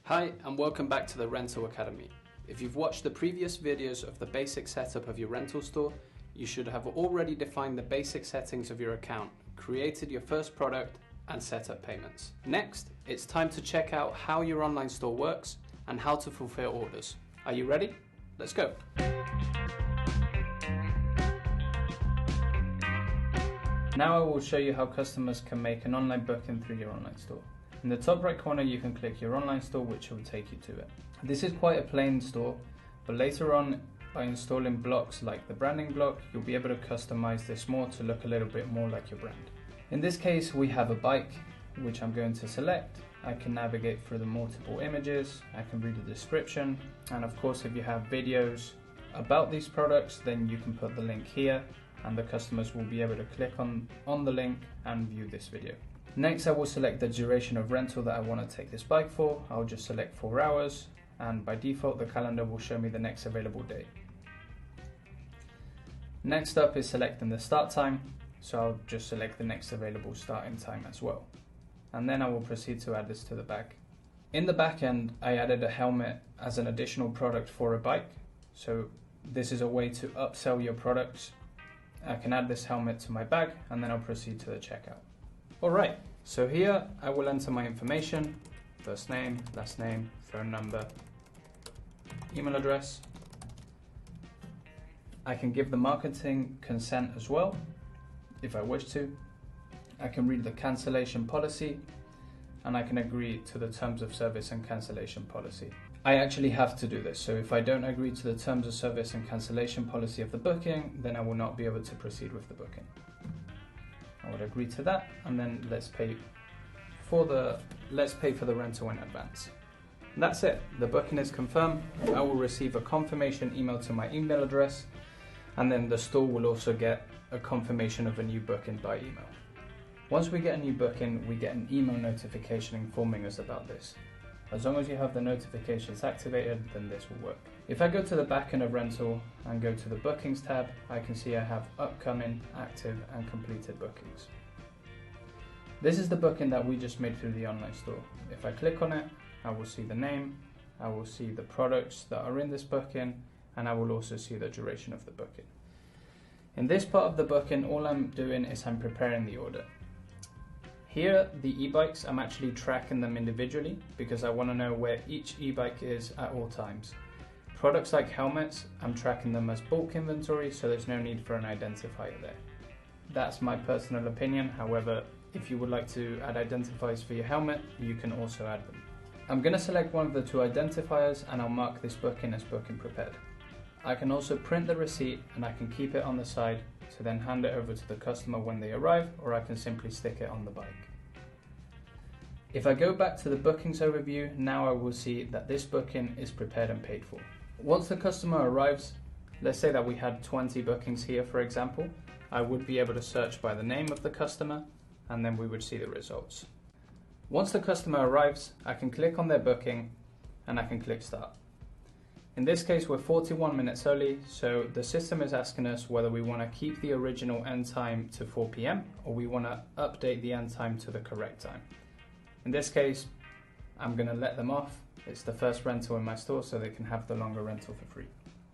Hi and welcome back to the Rental Academy. If you've watched the previous videos of the basic setup of your rental store, you should have already defined the basic settings of your account, created your first product and set up payments. Next, it's time to check out how your online store works and how to fulfill orders. Are you ready? Let's go. Now I will show you how customers can make an online booking through your online store. In the top right corner you can click your online store, which will take you to it. This is quite a plain store, but later on by installing blocks like the branding block, you'll be able to customize this more to look a little bit more like your brand. In this case we have a bike, which I'm going to select. I can navigate through the multiple images, I can read the description, and of course if you have videos about these products then you can put the link here and the customers will be able to click on the link and view this video. Next I will select the duration of rental that I want to take this bike for. I'll just select 4 hours and by default the calendar will show me the next available date. Next up is selecting the start time, so I'll just select the next available starting time as well. And then I will proceed to add this to the bag. In the back end I added a helmet as an additional product for a bike, so this is a way to upsell your products. I can add this helmet to my bag and then I'll proceed to the checkout. Alright, so here I will enter my information, first name, last name, phone number, email address. I can give the marketing consent as well, if I wish to. I can read the cancellation policy and I can agree to the terms of service and cancellation policy. I actually have to do this, so if I don't agree to the terms of service and cancellation policy of the booking, then I will not be able to proceed with the booking. I would agree to that, and then let's pay for the rental in advance. And that's it. The booking is confirmed. I will receive a confirmation email to my email address, and then the store will also get a confirmation of a new booking by email. Once we get a new booking, we get an email notification informing us about this. As long as you have the notifications activated, then this will work. If I go to the back end of rental and go to the bookings tab, I can see I have upcoming, active and completed bookings. This is the booking that we just made through the online store. If I click on it, I will see the name, I will see the products that are in this booking, and I will also see the duration of the booking. In this part of the booking, all I'm doing is I'm preparing the order. Here, the e-bikes, I'm actually tracking them individually because I want to know where each e-bike is at all times. Products like helmets, I'm tracking them as bulk inventory, so there's no need for an identifier there. That's my personal opinion. However, if you would like to add identifiers for your helmet, you can also add them. I'm going to select one of the 2 identifiers and I'll mark this booking as booking prepared. I can also print the receipt and I can keep it on the side to then hand it over to the customer when they arrive, or I can simply stick it on the bike. If I go back to the bookings overview, now I will see that this booking is prepared and paid for. Once the customer arrives, let's say that we had 20 bookings here for example, I would be able to search by the name of the customer and then we would see the results. Once the customer arrives, I can click on their booking and I can click start. In this case we're 41 minutes early, so the system is asking us whether we want to keep the original end time to 4 PM or we want to update the end time to the correct time. In this case, I'm going to let them off. It's the first rental in my store, so they can have the longer rental for free.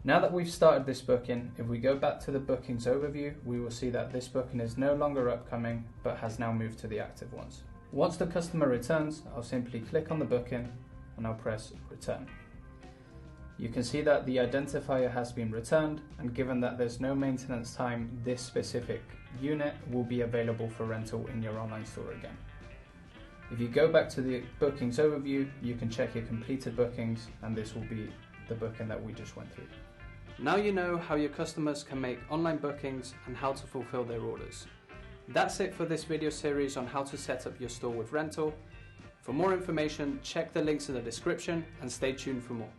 Now that we've started this booking, if we go back to the bookings overview, we will see that this booking is no longer upcoming, but has now moved to the active ones. Once the customer returns, I'll simply click on the booking and I'll press return. You can see that the identifier has been returned, and given that there's no maintenance time, this specific unit will be available for rental in your online store again. If you go back to the bookings overview, you can check your completed bookings, and this will be the booking that we just went through. Now you know how your customers can make online bookings and how to fulfill their orders. That's it for this video series on how to set up your store with rental. For more information, check the links in the description and stay tuned for more.